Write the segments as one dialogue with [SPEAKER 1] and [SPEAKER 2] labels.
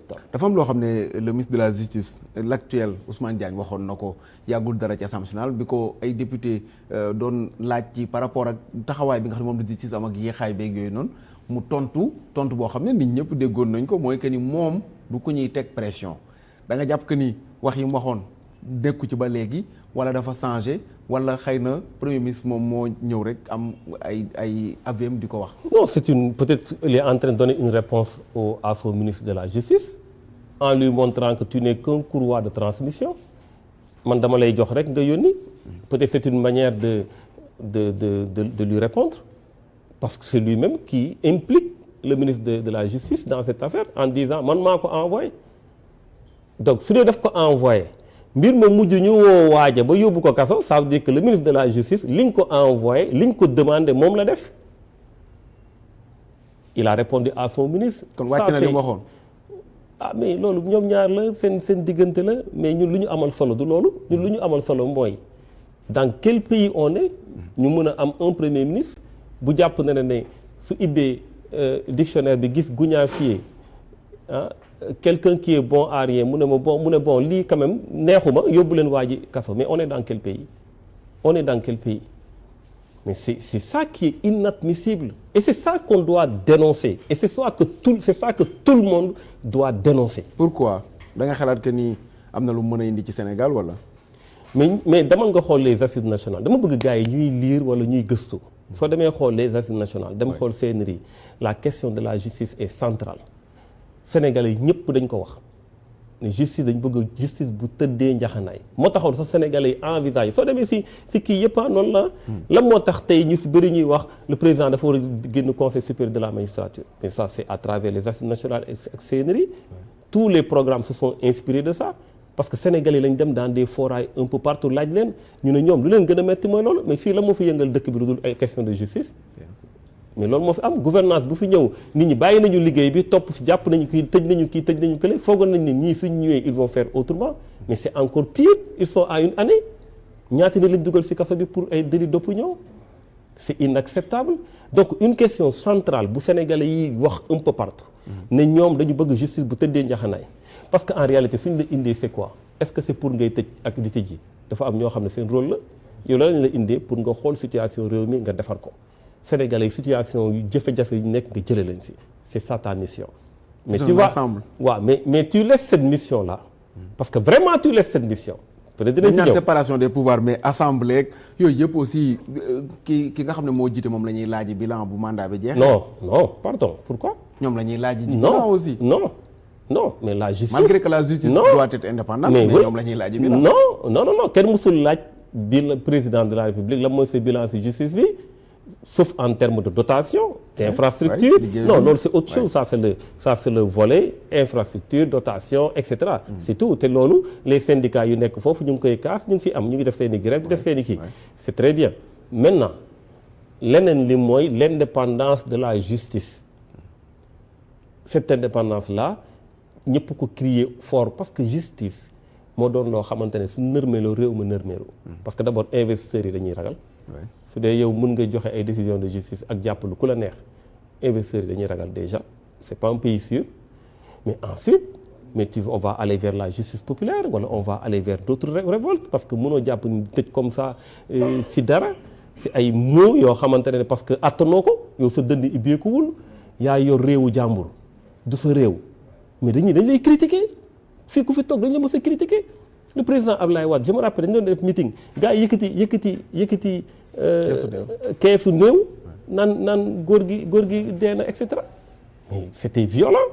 [SPEAKER 1] inacceptable.
[SPEAKER 2] dafa am loo xam ne le ministre de la justice l'actuel Ousmane Diagne waxoon na ko yàggul dara ci Assemblée nationale bi ko ay député doon laaj ci par rapport ak taxawaay bi nga xam ne moom la justice am ak yéexaay beeg yooyu noonu mu tontu boo xam ne nit ñëpp déggoon nañ ko mooy que ni moom du ko ñuy teg pression da nga jàpp que ni wax yi mu waxoon nekku ci ba léegi wala dafa changé wala xëy na premier ministre moom moo ñëw rek am ay avis di ko wax.
[SPEAKER 1] non peut-être il est en train de donner une réponse à son ministre de la justice en lui montrant que tu n'es qu'un courroie de transmission man dama lay jox rek nga yónni peut-être c'est une manière de lui répondre parce que c'est lui-même qui implique le ministre de la justice dans cette affaire en disant man maa ko envoyé donc su dee daf ko envoyé mbir ma mujj ñu woo waaja ba yóbbu ko kaso ça veut dire que le ministre de la justice liñ ko envoyé liñ ko demandé moom la def il a répondu à son ministre.
[SPEAKER 2] kon wàcc na li mu waxoon.
[SPEAKER 1] mais loolu ñoom ñaar la seen diggante la mais ñun lu ñu amal solo du loolu ñun lu ñu amal solo mooy dans quel pays on est ñu mën a am un premier ministre bu jàpp na ne su ibbee dictionnaire bi gis guñaafier quelqu'un qui est bon à rien mu ne bon lii quand même neexuma yóbbu leen waa ji kaso mais on est dans quel pays mais c'est ça qui est inadmissible et c'est ça qu'on doit dénoncer et c'est ça que tout le monde doit dénoncer.
[SPEAKER 2] Pourquoi da nga xalaat que ni am na lu mën a indi ci Sénégal wala.
[SPEAKER 1] mais demal nga xool les assises nationales dama bëgg gars yi ñuy lire wala ñuy gëstu soo demee xool les assises nationales dem xool CNRI la question de la justice est centrale. Sénégalais yi ñëpp dañ ko wax ne justice dañ bëgg justice bu tëddee njaxanaay moo taxoon sax Sénégalais yi envisage soo demee si kii yëpp noonu la moo tax tey ñu si bëri ñuy wax le président dafa war a génn conseil supérieur de la magistrature mais ça c'est à travers les assises nationales ak CNRI tous les programmes se sont inspirés de ça parce que Sénégalais lañ dem dans des forages un peu partout laaj leen ñu ne ñoom lu leen gën a metti mooy loolu mais fii la moo fi yëngal dëkk bi lu dul ay question de justice mais loolu moo fi am gouvernance bu fi ñëw nit ñi bàyyi nañu liggéey bi topp si jàpp nañu kii tëj nañu kële foogoon nañ ne ñii suñ ñëwee ils vont faire autrement mais c'est encore pire ils sont à une année ñaata ni lañ dugal si kaso bi pour ay délit d'opinion c'est inacceptable donc une question centrale bu Sénégalais yi wax un peu partout ne ñoom dañu bëgg justice bu tëddee njaxanaay parce que en réalité suñ la indee c'est quoi est-ce que c'est pour ngay tëj ak di tëj yi dafa am ñoo xam ne seen rôle la yow la lañ la indee pour nga xool situation réew mi nga defar ko Sénégalais situation yu jafe-jafe yu nekk nga jëlee leen si c'est ça ta mission. mais tu vois waaw mais tu laisses cette mission là. parce que vraiment tu laisses cette mission. peut-être dinañ fi ñëw
[SPEAKER 2] séparation des pouvoirs mais assemblée yooyu yëpp aussi ki nga xam ne moo jiite moom la ñuy laaj bilan bu mandat bi jeex.
[SPEAKER 1] non pardon pourquoi.
[SPEAKER 2] ñoom la ñuy laaj bilan aussi.
[SPEAKER 1] non mais la justice.
[SPEAKER 2] malgré que la justice doit être indépendante. mais ñoom la ñuy laaj bilan.
[SPEAKER 1] non kenn mësul laaj bi le président de la République la mooy sa bilan ci justice bi. sauf en termes de dotation, d'infrastructure. Non, loolu c'est autre chose. Ça c'est le volet infrastructure, dotation, etc. C'est tout. te loolu les syndicats yu nekk foofu ñu ngi koy kaas ñu ngi fi am ñu ngi def seen i grève di def seen i kii. C'est très bien. Maintenant leneen li mooy l'indépendance de la justice. Cette indépendance là ñëpp ko crier fort parce que justice moo doon loo xamante ne su nërmeeloo réew ma nërmeeloo. parce que d'abord investisseurs yi dañuy ragal. su dee yow mën nga joxe ay décisions de justice ak jàppalu ku la neex investisseurs yi dañuy ragal déjà c'est pas un pays sûr mais ensuite on va aller vers la justice populaire wala on va aller vers d'autres révoltes parce que mënoo jàpp ni tëj comme ça si dara si ay mots yoo xamante ne parce que attanoo ko yow sa dënd ibbeekuwul yaa yor réewu jàmbur du sa réew mais dañ lay critiquer fii ku fi toog dañ la mës a critiquer le président Abdoulaye Wade je me rappelle dañu doon def meeting gars yi yëkkati keesu néew naan góor gi dee na et cetera mais c'était violent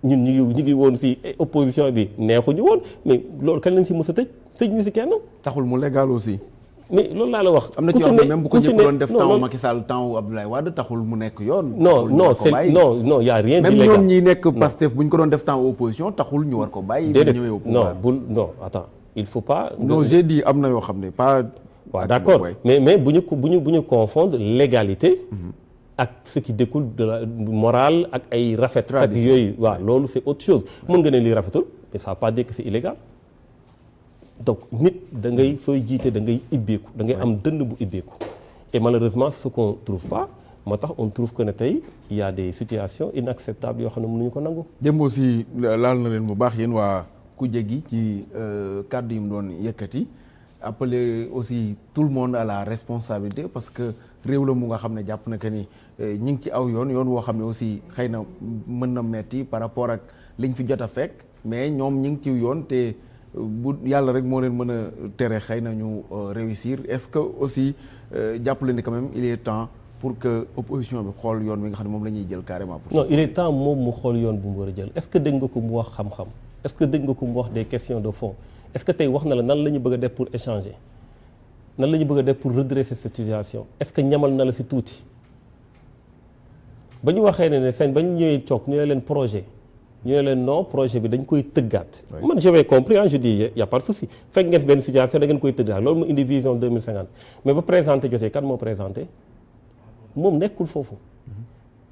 [SPEAKER 1] ñun ñu ngi woon ci opposition bi neexuñu woon mais loolu kan lañ ci mës a tëj ñu ci kenn.
[SPEAKER 2] taxul mu légal aussi.
[SPEAKER 1] mais loolu laa la wax.
[SPEAKER 2] am na ci yoo xam ne même bu ko ñëpp doon def temps Macky Sall temps Abdoulaye Wade taxul mu nekk yoon.
[SPEAKER 1] non y a rien d'illégal.
[SPEAKER 2] même ñoom ñi nekk Pastef bu ñu ko doon def temps opposition taxul ñu war ko bàyyi.
[SPEAKER 1] déedéet
[SPEAKER 2] ñëwee au pouvoir
[SPEAKER 1] non attends il faut pas.
[SPEAKER 2] non j'ai dit am na yoo xam ne pas.
[SPEAKER 1] waaw d'accord mais bu ñu confondre légalité. ak ce qui découle de la morale ak ay rafet. ak yooyu waaw loolu c'est autre chose. mën nga ne lii rafetul mais ça veut pas dire que c'est illégal. donc nit da ngay sooy jiite da ngay ibbeeku da ngay am dënn bu ibbeeku et malheureusement ce qu'on trouve pas moo tax on trouve que ne tey il y a des situations inacceptables yoo xam ne mënuñu ko nangu.
[SPEAKER 2] démb aussi laal na leen bu baax yéen waa kuje gi ci kàddu yi mu doon yëkkati appeler aussi tout le monde à la responsabilité parce que réew la mu nga xam ne jàpp na que ni ñi ngi ci aw yoon woo xam ne aussi xëy na mën na metti par rapport ak liñ fi jot a fekk mais ñoom ñi ngi ci yoon te bu yàlla rek moo leen mën a tere xëy na ñu réussir est-ce que aussi jàppale ni quand même il est temps pour que opposition bi xool yoon wi nga xam ne moom la ñuy jël carrément.
[SPEAKER 1] non il est temps moom mu xool yoon bu mu war a jël est-ce que dégg nga ko mu wax xam-xam est-ce que dégg nga ko mu wax des questions de fond est-ce que tey wax na la nan la ñu bëgg a def pour échanger nan la ñu bëgg a def pour redresser cette situation est-ce que ñamal na la si tuuti ba ñu waxee ne seen ba ñu ñëwee toog ñu ne leen projet ñu ne leen non projet bi dañ koy tëggaat. man j'avais compris je dis y a pas de souci fekk ngeen fi benn situation da ngeen koy tëggaat loolu mu indi vision 2050 mais ba présenté jotee kan moo présenté moom nekkul foofu.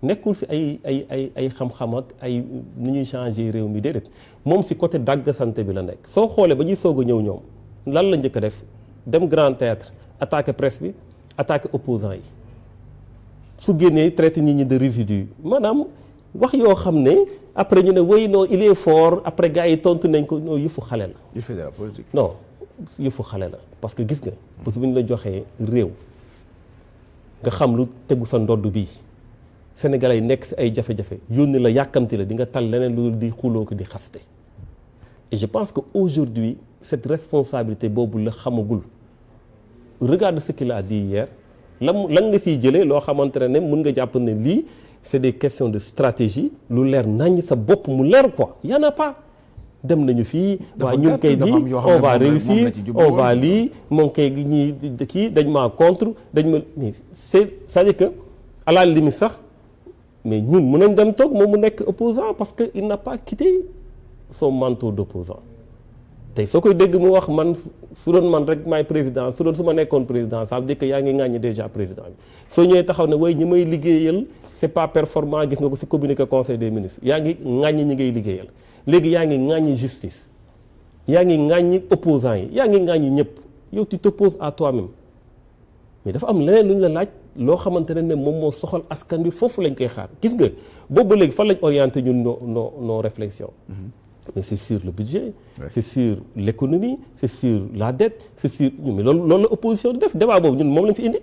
[SPEAKER 1] nekkul si ay xam-xam ak ay nu ñuy changer réew mi déedéet moom si côté dagg santé bi la nekk soo xoolee ba ñuy soog a ñëw ñoom lan la njëkk a def dem grand théâtre attaquer presse bi attaquer opposants yi su génnee traité nit ñi de résidus maanaam wax yoo xam ne après ñu ne oui non il est fort après gars yi tontu nañ ko non yëfu xale la.
[SPEAKER 2] il fait de la politique.
[SPEAKER 1] non yëfu xale la parce que gis nga. parce que bu ñu la joxee réew nga xam lu tegu sa ndodd bii. Sénégalais yi nekk si ay jafe-jafe yónni la yàkkamti la di nga tal leneen lu di xuloo ko di xaste et je pense que aujourd'hui cette responsabilité boobu la xamagul regarde ce qu'il a dit hier lan nga siy jëlee loo xamante ne mun nga jàpp ne lii c'est des questions de stratégie lu leer nañ sa bopp mu leer quoi y en a pas dem nañu fii waa ñun kay ji on va réussir on va lii moom kay ñi kii dañ maa contre dañ ma mais c'est-à-dire que à la limite sax mais ñun mën nañ dem toog moom mu nekk opposant parce que il n'a pas quitté son manteau d'opposant tey soo koy dégg mu wax man su doon man rek maay président su doon su ma nekkoon président ça veut dire que yaa ngi ŋàññi déjà président bi soo ñëwee taxaw ne way ñi may liggéeyal c'est pas performant gis nga ko ci communiqué conseil des ministres yaa ngi ŋàññi ñi ngay liggéeyal léegi yaa ngi ŋàññi justice yaa ngi ŋàññi opposants yi yaa ngi ŋàññi ñëpp yow tu t'opposes à toi-même mais dafa am leneen lu ñu la laaj loo xamante ne moom moo soxal askan bi foofu lañ koy xaar gis nga boobu ba léegi fan lañ orienté ñun nos réflexions. Mais c'est sur le budget, c'est sur l'économie, c'est sur la dette, c'est sur mais loolu la opposition di def débat boobu ñun moom lañ fi indi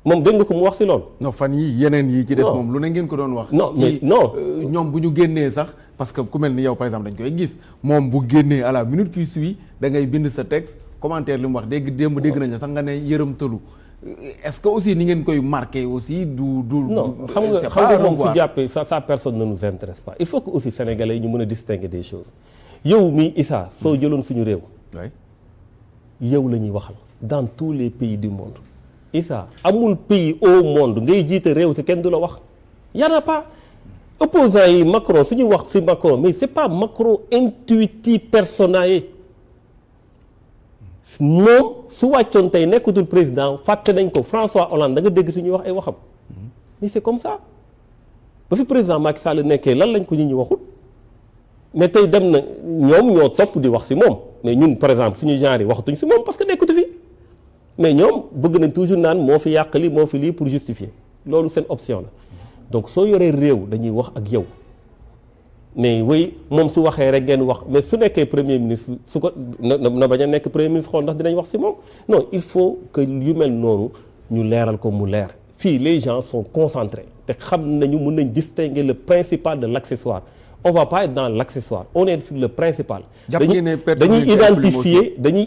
[SPEAKER 1] moom dégg nga ko mu wax ci loolu.
[SPEAKER 2] non fan yi yeneen yi ci des moom lu ne ngeen ko doon wax.
[SPEAKER 1] non mais non
[SPEAKER 2] ñoom bu ñu génnee sax parce que ku mel ni yow par exemple dañ koy gis moom bu génnee à la minute qui suit da ngay bind sa texte commentaire li mu wax dégg nañ la sax nga ne yërëm tëlu est-ce que aussi ni ngeen koy marqué aussi du
[SPEAKER 1] non xam nga moom su jàppee sa personne ne nous intéresse pas il faut que aussi sénégalais yi ñu mën a distinguer des choses yow mi Issa soo jëloon suñu réew yow la ñuy waxal dans tous les pays du monde Issa amul pays au monde ngay jiite réew te kenn du la wax y en a pas opposants yi Macron suñuy wax ci Macron mais c'est pas Macron intuitif personnel moom su wàccoon tey nekkatul président fàtte nañ ko François Hollande da nga dégg suñuy wax ay waxam mais c'est comme ça ba fi président Macky Sall nekkee lan lañ ko ñi waxul mais tey dem na ñoom ñoo topp di wax ci moom mais ñun par exemple suñu genre yi waxatuñ ci moom parce que nekkatu fi mais ñoom bëgg nañ toujours naan moo fi yàq li moo fi lii pour justifier loolu seen option la donc soo yoree réew dañuy wax ak yow mais oui moom su waxee rek ngeen wax mais su nekkee premier ministre su ko na bañ a nekk premier ministre xool ndax dinañ wax ci moom non il faut que yu mel noonu ñu leeral ko mu leer fii les gens sont concentrés te xam nañu mën nañ distinguer le principal de l'accessoire on va pas être dans l'accessoire on est sur le principal dañuy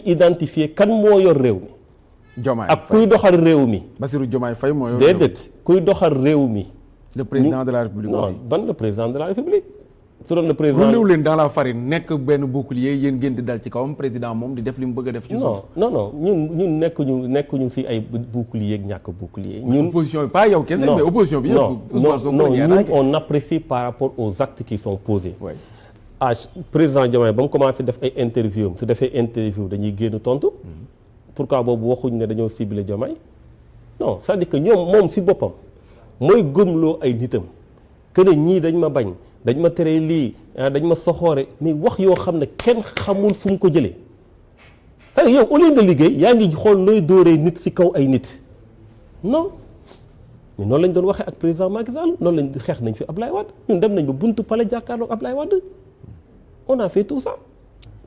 [SPEAKER 1] identifier kan moo yor réew mi
[SPEAKER 2] Diomaye
[SPEAKER 1] ak kuy doxal réew mi
[SPEAKER 2] Bassirou Diomaye Faye moo yor
[SPEAKER 1] déedéet kuy doxal réew mi
[SPEAKER 2] le président de la République aussi
[SPEAKER 1] ban le président de la République su doon le président
[SPEAKER 2] roulewu leen dans la farine nekk benn bouclier yéen ngeen di dal ci kawam président moom di def li mu bëgg a def ci suuf
[SPEAKER 1] non ñun nekkuñu ci ay bouclier ak ñàkk bouclier ñun
[SPEAKER 2] opposition bi pas yow kese mais opposition bi yëpp
[SPEAKER 1] non ñun on apprécie par rapport aux actes qui sont posés président Diomaye ba mu commencé def ay interview am su defee interview dañuy génn tontu pourquoi boobu waxuñ ne dañoo ciblé Diomaye non c'est-à-dire que moom ci boppam mooy gëmloo ay nitam que ne ñii dañ ma bañ dañ ma tere lii dañ ma soxoore mais wax yoo xam ne kenn xamul fu mu ko jëlee c'est-à-dire yow au lieu de liggéey yaa ngi xool nooy dóoree nit ci kaw ay nit non mais noonu lañ doon waxee ak président Macky Sall noonu lañ xeex nañ fi Ablaye Wade ñun dem nañ ba buntu palais jàkkaarloog Ablaye Wade on a fait tout ça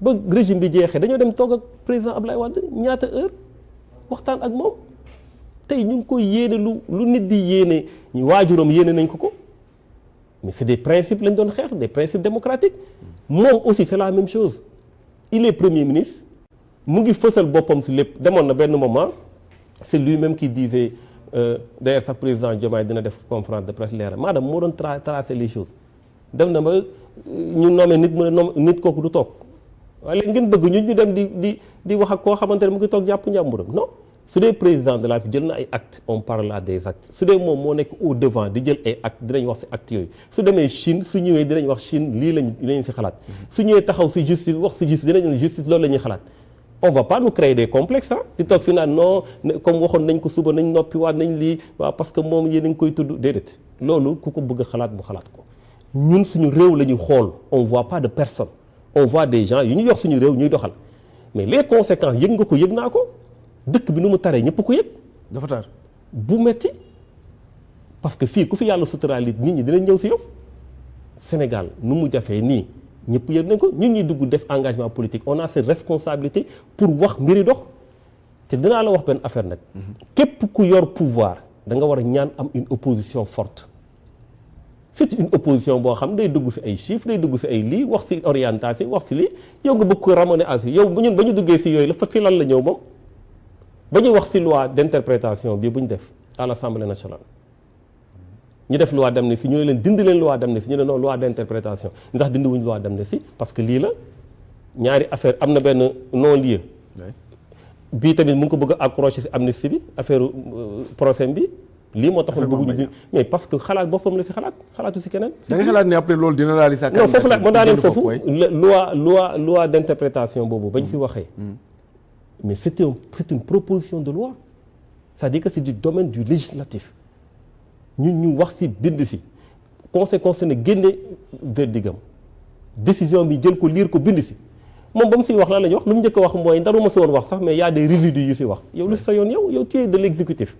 [SPEAKER 1] ba régime bi jeexee dañoo dem toog ak président Ablaye Wade ñaata heure waxtaan ak moom tey ñu ngi koy yéene lu nit di yéene waajuram yéene nañ ko mais c'est des principes lañ doon xeex des principes démocratiques moom aussi c'est la même chose il est premier ministre mu ngi fësal boppam si lépp demoon na benn moment c'est lui-même qui disait d'ailleurs sax président Diomaye dina def conférence de presse leeral maanaam moo doon tracer les choses dem na ba ñu nommé nit mu ne nommé nit kooku du toog waaye léegi ngeen bëgg ñu dem di wax ak koo xamante ne mu ngi toog jàpp njàmburam non su dee président de la République jël na ay actes on parle là des actes su dee moom moo nekk au devant di jël ay actes dinañ wax ci actes yooyu su demee Chine su ñëwee dinañ wax Chine lii lañ ci xalaat su ñëwee taxaw ci justice wax ci justice dinañ ne justice loolu la ñuy xalaat on va pas nous créer des complexes di toog fi naan non comme waxoon nañ ko suba nañ noppi waat nañ lii waaw parce que moom yéen a ngi koy tudd déedéet loolu ku ko bëgg a xalaat bu xalaat ko ñun suñu réew la ñuy xool on voit pas de personne on voit des gens yu ñu yox suñu réew ñuy doxal mais les conséquences yëg nga ko yëg naa ko dëkk bi nu mu taree ñëpp ko yëg.
[SPEAKER 2] dafa tar
[SPEAKER 1] bu metti parce que fii ku fi yàlla suturaal nit ñi dinañ ñëw si yow Sénégal nu mu jafee nii ñëpp yëg nañ ko ñun ñuy dugg def engagement politique on a cette responsabilité pour wax mbiri dox te dinaa la wax benn affaire nag. képp ku yor pouvoir da nga war a ñaan am une opposition forte. c'est une opposition boo xam day dugg ci ay chiffres day dugg ci ay lii wax ci orientation wax ci lii yow nga bëgg ko ramener à yow ñun ba ñu duggee ci yooyu la fa ci lan la ñëw moom ba ñuy wax ci loi d'interprétation bi bu ñu def à l'Assemblée nationale ñu def loi d'amnistie ñu ne leen dindi leen loi d'amnistie ñu ne non loi d'interprétation ndax dindi wuñ loi d'amnistie parce que lii la ñaari affaire am na benn non-lieu bii tamit mu ngi ko bëgg a accrocher ci amnistie bi affaire procès bi lii moo taxoon bëgguñu di mais parce que xalaat boppam la ci xalaatu ci keneen.
[SPEAKER 2] da nga xalaat ne après loolu dina laal sa.
[SPEAKER 1] non foofu la ma daaneel foofu loi d'interprétation boobu bañ ci waxee. mais c'est une proposition de loi c'est-à-dire que c'est du domaine du législatif ñun ñu wax ci bind ci conseil constitutionnel génne verdigam décision bi jël ko lire ko bind ci moom ba mu ciy wax lan la ñuy wax lu mu njëkk a wax mooy ndaruma ci woon wax sax mais y a des résidus yu ci wax yow lu ci sa yoon yow tu es de l'exécutif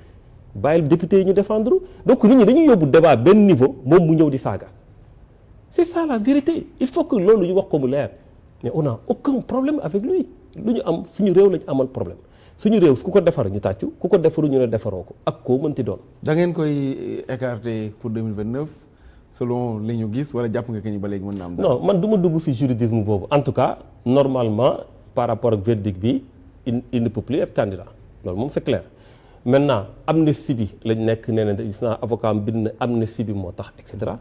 [SPEAKER 1] bàyyil député yi ñu défendre donc nit ñi dañuy yóbbu débat benn niveau moom mu ñëw di saaga c'est ça la vérité il faut que loolu ñu wax ko mu leer mais on n'a aucun problème avec lui lu ñu am suñu réew lañu amal problème suñu réew ku ko defar ñu tàccu ku ko defaru ñu ne defaroo ko ak koo mënti doon.
[SPEAKER 2] da ngeen koy écarter pour 2029 selon li ñu gis wala jàpp nga que ni ba léegi mën na am.
[SPEAKER 1] non man du ma dugg ci juridisme boobu en tout cas normalement par rapport ak verdict bi il ne peut plus être candidat loolu moom c'est clair. maintenant amnistie bi lañ nekk nee na gis naa avocat am bind na amnistie bi moo tax et cetera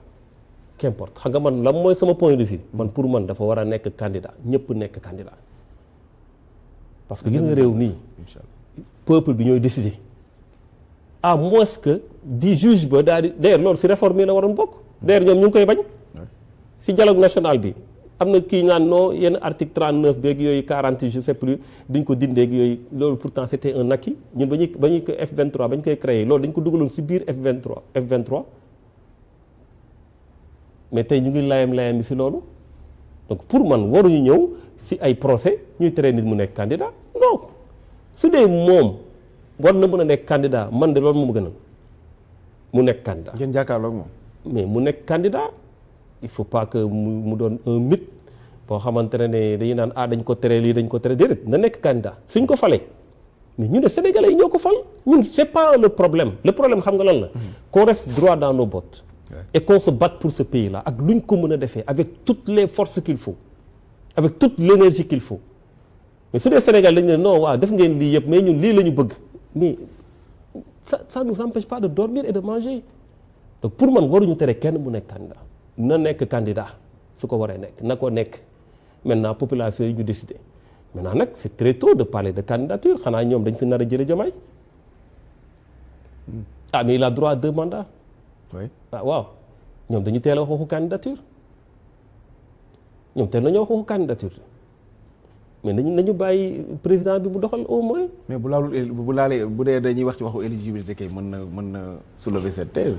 [SPEAKER 1] qu'importe xam nga man lan mooy sama point de vue man pour man dafa war a nekk candidat ñëpp nekk candidat parce que gis nga réew mii peuple bi ñooy décider à moins que di juge ba daal di d'ailleurs loolu ci réforme yi la waroon bokk d'ailleurs ñoom ñu ngi koy bañ ci dialogue national bi am na kii naan non yenn article 39 beeg yooyu 40 je sais plus duñ ko dindeeg yooyu loolu pourtant c'était un acquis ñun ba ñuy ko F23 ba ñu koy créer loolu dañ ko dugaloon ci biir F23 mais tey ñu ngi layam bi ci loolu donc pour man waruñu ñëw ci ay procès ñuy tere nit mu nekk candidat non su dee moom war na mën a nekk candidat man de loolu moom gënal mu nekk candidat.
[SPEAKER 2] ngeen jàkkaarloo ak moom.
[SPEAKER 1] mais mu nekk candidat il faut pas que mu doon un mythe boo xamante ne dañuy naan dañ ko tere lii dañ ko tere déedéet na nekk candidat suñ ko falee mais ñu ne Sénégalais yi ñoo ko fal ñun c'est pas le problème xam nga lan la. qu'on reste droit dans nos bottes. et qu'on se batte pour ce pays là ak luñ ko mën a defee avec toutes les forces qu'il faut avec toute l'énergie qu'il faut mais su dee Sénégal dañu ne non waaw def ngeen lii yëpp mais ñun lii la ñu bëgg mais ça nous empêche pas de dormir et de manger donc pour man waruñu tere kenn mu nekk candidat na nekk candidat su ko waree nekk na ko nekk maintenant population yi ñu décider maintenant nag c'est très tôt de parler de candidature xanaa ñoom dañ fi nar a jële Diomaye mais il a droit à 2 mandats.
[SPEAKER 2] oui
[SPEAKER 1] waaw ñoom dañu teel a wax waxu candidature ñoom teel nañoo wax waxu candidature mais nañu bàyyi président bi mu doxal au moins.
[SPEAKER 2] mais bu laalee bu dee dañuy wax ci waxu éligibilité kay mën na soulever cette thèse.